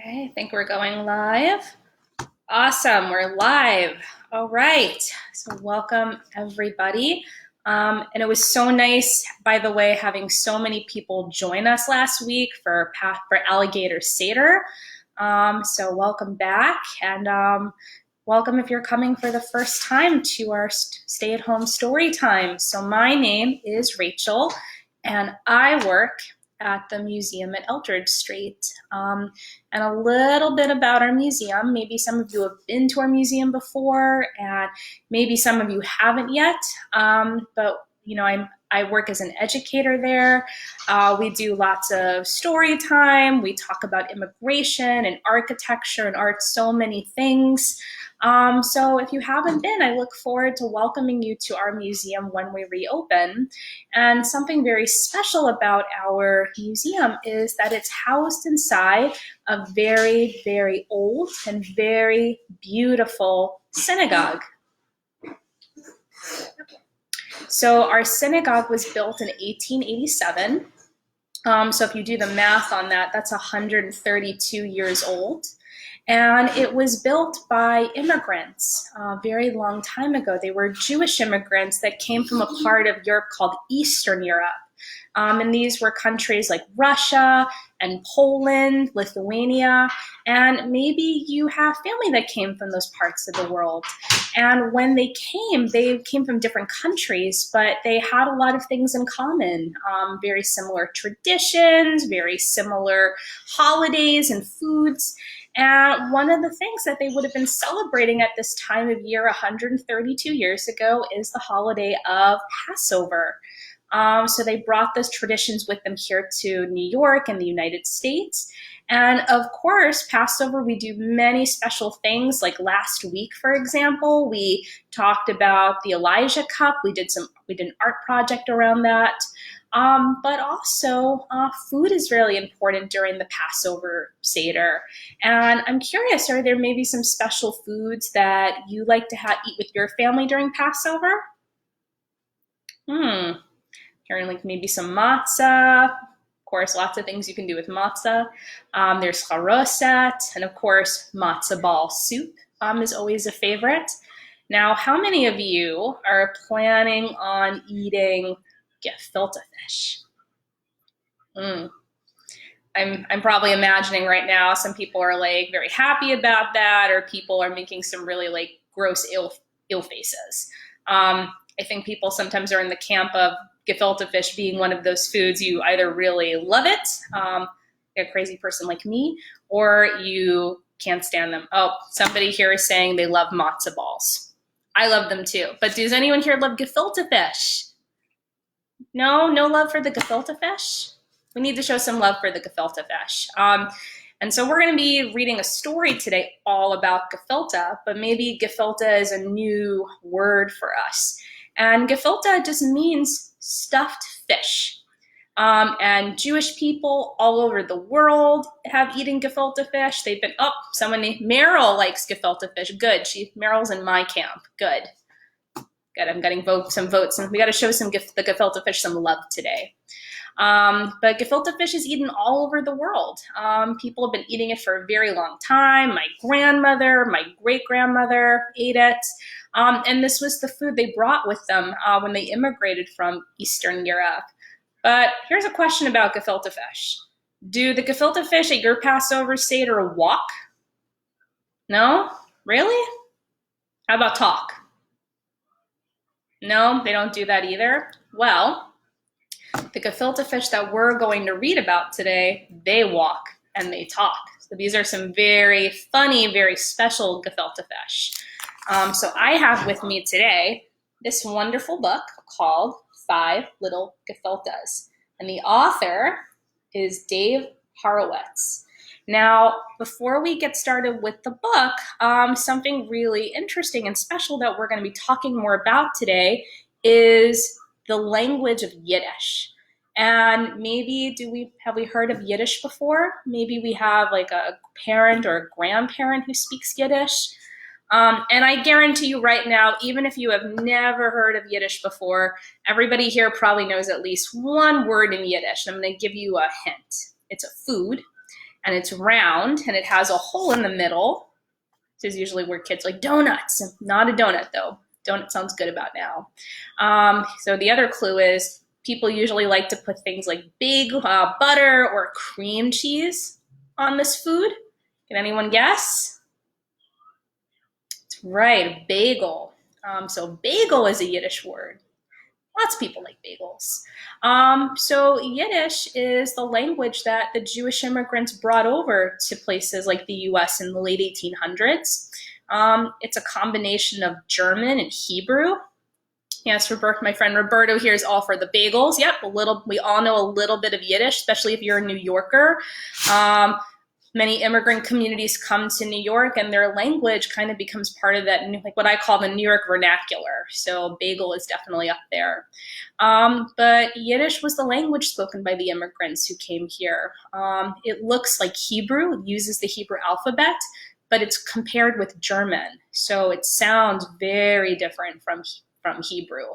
Okay, I think we're going live. Awesome, we're live. All right, so welcome everybody. And it was so nice, by the way, having so many people join us last week for Alligator Seder. So welcome back, and welcome if you're coming for the first time to our stay-at-home story time. So my name is Rachel, and I work at the museum at Eldridge Street. And a little bit about our museum. Maybe some of you have been to our museum before, and maybe some of you haven't yet. But you know, I work as an educator there. We do lots of story time. We talk about immigration and architecture and art, so many things. So if you haven't been, I look forward to welcoming you to our museum when we reopen. And something very special about our museum is that it's housed inside a very, very old and very beautiful synagogue. So our synagogue was built in 1887. So if you do the math on that, that's 132 years old. And it was built by immigrants a very long time ago. They were Jewish immigrants that came from a part of Europe called Eastern Europe. And these were countries like Russia and Poland, Lithuania, and maybe you have family that came from those parts of the world. And when they came from different countries, but they had a lot of things in common. Very similar traditions, very similar holidays and foods. And one of the things that they would have been celebrating at this time of year 132 years ago is the holiday of Passover. So they brought those traditions with them here to New York and the United States. And of course, Passover, we do many special things. Like last week, for example, we talked about the Elijah Cup. We did an art project around that. But also, food is really important during the Passover Seder. And I'm curious, are there maybe some special foods that you like to eat with your family during Passover? Hearing like maybe some matzah. Of course, lots of things you can do with matzah. There's charoset, and of course, matzah ball soup is always a favorite. Now, how many of you are planning on eating gefilte fish? I'm probably imagining right now some people are like very happy about that, or people are making some really like gross ill faces. I think people sometimes are in the camp of gefilte fish being one of those foods you either really love it, a crazy person like me, or you can't stand them. Oh, somebody here is saying they love matzo balls. I love them too. But does anyone here love gefilte fish? No love for the gefilte fish? We need to show some love for the gefilte fish. And so we're going to be reading a story today all about gefilte, but maybe gefilte is a new word for us. And gefilte just means stuffed fish. And Jewish people all over the world have eaten gefilte fish. They've been, someone named Meryl likes gefilte fish. Good, Meryl's in my camp. Good, I'm getting some votes. And we got to show the gefilte fish some love today. But gefilte fish is eaten all over the world. People have been eating it for a very long time. My grandmother, my great-grandmother ate it. And this was the food they brought with them when they immigrated from Eastern Europe. But here's a question about gefilte fish. Do the gefilte fish at your Passover Seder walk? No? Really? How about talk? No, they don't do that either? Well, the gefilte fish that we're going to read about today, they walk and they talk. So these are some very funny, very special gefilte fish. So I have with me today this wonderful book called Five Little Gefiltes. And the author is David Horowitz. Now, before we get started with the book, something really interesting and special that we're going to be talking more about today is the language of Yiddish. And maybe have we heard of Yiddish before? Maybe we have like a parent or a grandparent who speaks Yiddish. And I guarantee you right now, even if you have never heard of Yiddish before, everybody here probably knows at least one word in Yiddish. I'm going to give you a hint. It's a food. and it's round, and it has a hole in the middle. This is usually where kids like donuts. Not a donut, though. Donut sounds good about now. So the other clue is people usually like to put things like big butter or cream cheese on this food. Can anyone guess? It's right, bagel. So bagel is a Yiddish word. Lots of people like bagels. So Yiddish is the language that the Jewish immigrants brought over to places like the US in the late 1800s. It's a combination of German and Hebrew. Yes, my friend Roberto here is all for the bagels. Yep, we all know a little bit of Yiddish, especially if you're a New Yorker. Many immigrant communities come to New York, and their language kind of becomes part of that, like what I call the New York vernacular. So bagel is definitely up there. But Yiddish was the language spoken by the immigrants who came here. It looks like Hebrew, it uses the Hebrew alphabet, but it's compared with German. So it sounds very different from Hebrew.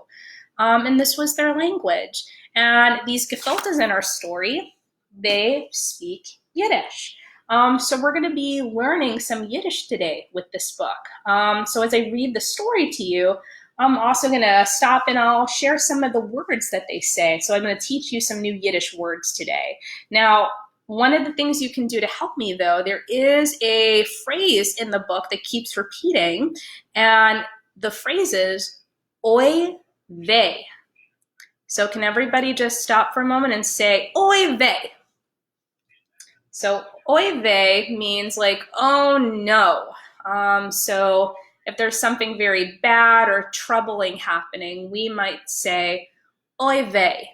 And this was their language. And these Gefiltes in our story, they speak Yiddish. So we're going to be learning some Yiddish today with this book. So as I read the story to you, I'm also going to stop and I'll share some of the words that they say. So I'm going to teach you some new Yiddish words today. Now, one of the things you can do to help me, though, there is a phrase in the book that keeps repeating, and the phrase is oy vey. So can everybody just stop for a moment and say oy vey? So oy vey means like, oh no. So if there's something very bad or troubling happening, we might say oy vey.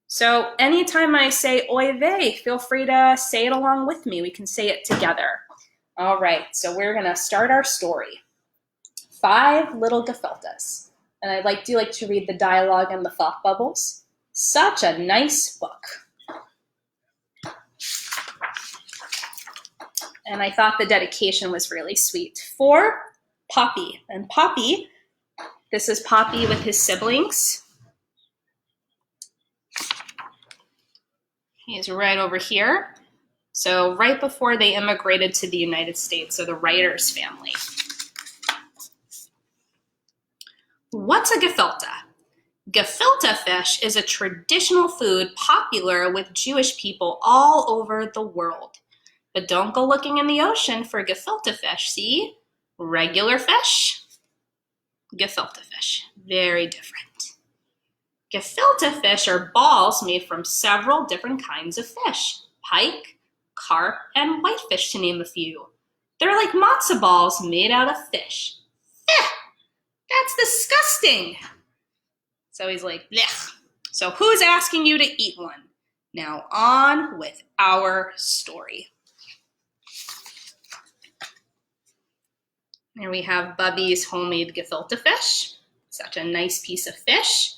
So anytime I say oy vey, feel free to say it along with me. We can say it together. All right, so we're gonna start our story. Five Little Gefiltes. And do you like to read the dialogue and the thought bubbles? Such a nice book. And I thought the dedication was really sweet. For Poppy. And Poppy, this is Poppy with his siblings. He's right over here. So right before they immigrated to the United States, so the writer's family. What's a gefilte? Gefilte fish is a traditional food popular with Jewish people all over the world. But don't go looking in the ocean for gefilte fish, see? Regular fish, gefilte fish, very different. Gefilte fish are balls made from several different kinds of fish, pike, carp, and whitefish to name a few. They're like matzo balls made out of fish. That's disgusting. So he's like, blech. So who's asking you to eat one? Now on with our story. Here we have Bubby's homemade gefilte fish. Such a nice piece of fish.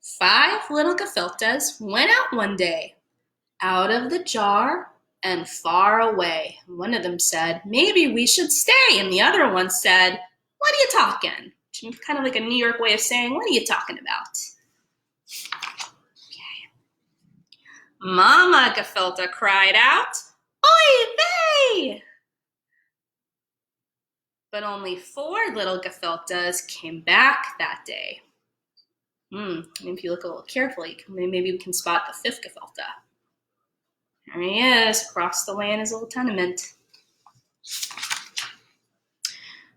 Five little gefiltes went out one day, out of the jar and far away. One of them said, maybe we should stay. And the other one said, what are you talking? Kind of like a New York way of saying, what are you talking about? Okay. Mama gefilte cried out, oy vey! But only 4 little gefiltes came back that day. If you look a little carefully, maybe we can spot the 5th gefilte. There he is, across the way in his little tenement.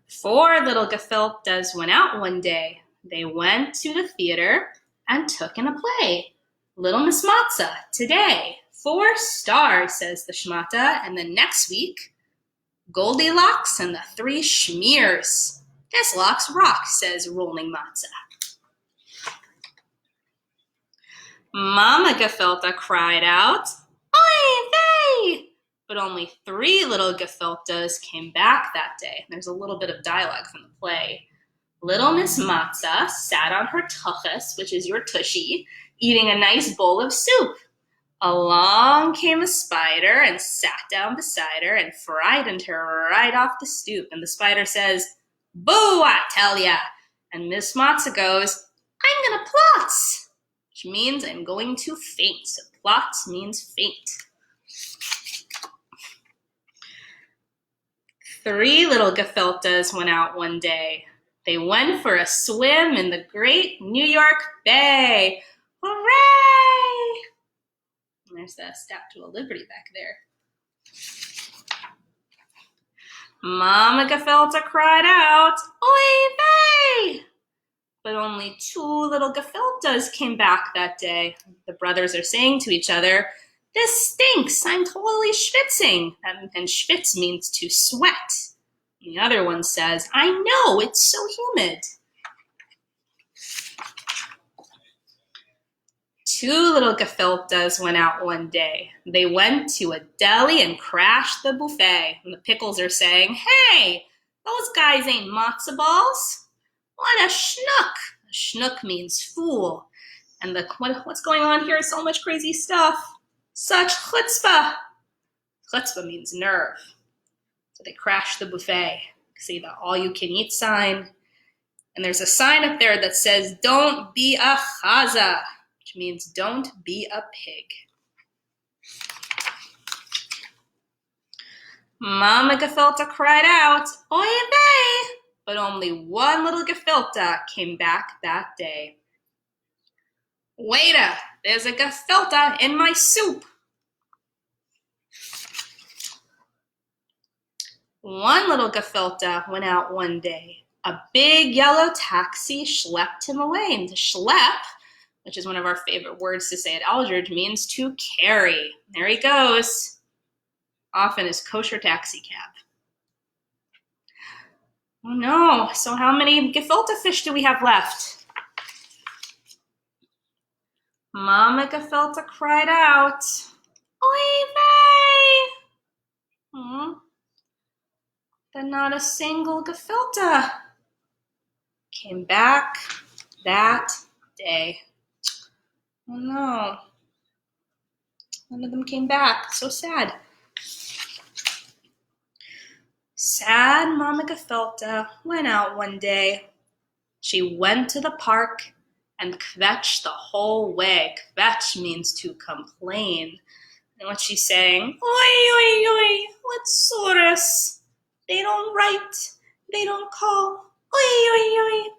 4 little gefiltes went out one day. They went to the theater and took in a play. Little Miss Matza, today. 4 stars, says the shmata, and then next week, Goldilocks and the 3 schmears. This locks rock, says Rolling Matza. Mama gefilte cried out, oy vey! But only 3 little gefiltes came back that day. There's a little bit of dialogue from the play. Little Miss Matza sat on her tuchus, which is your tushy, eating a nice bowl of soup. Along came a spider and sat down beside her and frightened her right off the stoop. And the spider says, boo, I tell ya. And Miss Matza goes, I'm gonna plots, which means I'm going to faint. So plots means faint. Three little gefiltes went out one day. They went for a swim in the great New York Bay. Hooray! And there's the Statue of Liberty back there. Mama Gefilte cried out, "Oy vey!" But only two little gefiltes came back that day. The brothers are saying to each other, "This stinks, I'm totally schwitzing." And schwitz means to sweat. And the other one says, "I know, it's so humid." Two little gefiltes went out one day. They went to a deli and crashed the buffet. And the pickles are saying, "Hey, those guys ain't matzo balls. What a schnook." A schnook means fool. And what's going on here? So much crazy stuff. Such chutzpah. Chutzpah means nerve. So they crashed the buffet. See the all-you-can-eat sign. And there's a sign up there that says, "Don't be a chaza," which means don't be a pig. Mama Gefilte cried out, "Oy vey!" But only one little gefilte came back that day. "Waiter, there's a gefilte in my soup." One little gefilte went out one day. A big yellow taxi schlepped him away. And to schlepp, which is one of our favorite words to say at Eldridge, means to carry. There he goes, off in his kosher taxi cab. Oh no, so how many gefilte fish do we have left? Mama Gefilte cried out, "Oy vey!" But not a single gefilte came back that day. Oh no, none of them came back. So sad. Sad Mama Gefilte went out one day. She went to the park and kvetched the whole way. Kvetch means to complain. And what she's saying, "Oi, oi, oi, what sorus? They don't write, they don't call. Oi, oi, oi."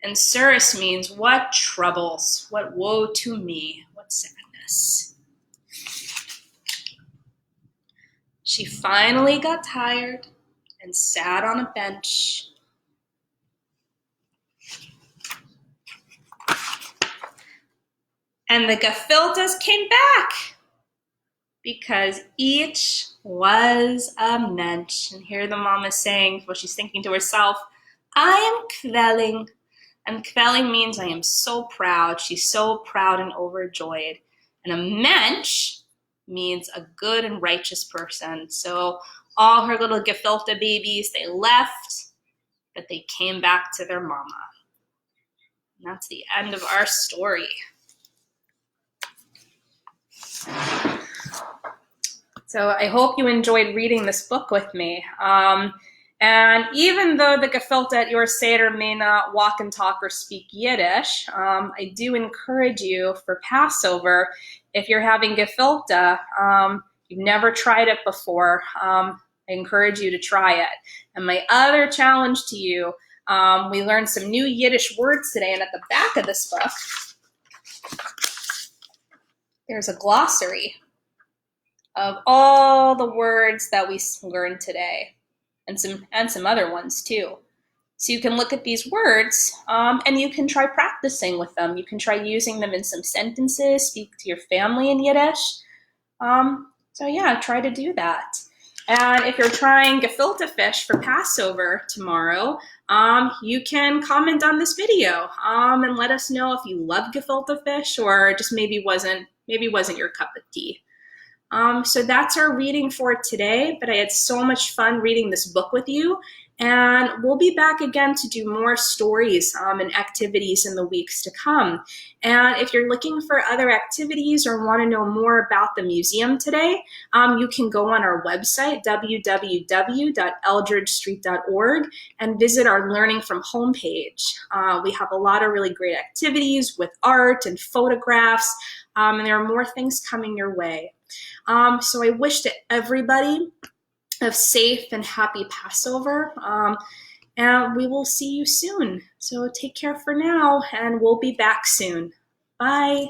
And surus means what troubles, what woe to me, what sadness. She finally got tired and sat on a bench. And the gefiltes came back because each was a mensch. And here the mom is saying, what she's thinking to herself, "I am kvelling." And kvelling means I am so proud. She's so proud and overjoyed. And a mensch means a good and righteous person. So all her little gefilte babies, they left, but they came back to their mama. And that's the end of our story. So I hope you enjoyed reading this book with me. And even though the gefilte at your Seder may not walk and talk or speak Yiddish, I do encourage you for Passover, if you're having gefilte, you've never tried it before, I encourage you to try it. And my other challenge to you, we learned some new Yiddish words today, and at the back of this book, there's a glossary of all the words that we learned today. And some other ones too. So you can look at these words and you can try practicing with them. You can try using them in some sentences, speak to your family in Yiddish. So yeah, try to do that. And if you're trying gefilte fish for Passover tomorrow, you can comment on this video and let us know if you love gefilte fish or just maybe wasn't your cup of tea. So that's our reading for today, but I had so much fun reading this book with you, and we'll be back again to do more stories and activities in the weeks to come. And if you're looking for other activities or want to know more about the museum today, you can go on our website, www.eldridgestreet.org, and visit our Learning from Home page. We have a lot of really great activities with art and photographs, and there are more things coming your way. So I wish to everybody of safe and happy Passover. And we will see you soon. So take care for now, and we'll be back soon. Bye.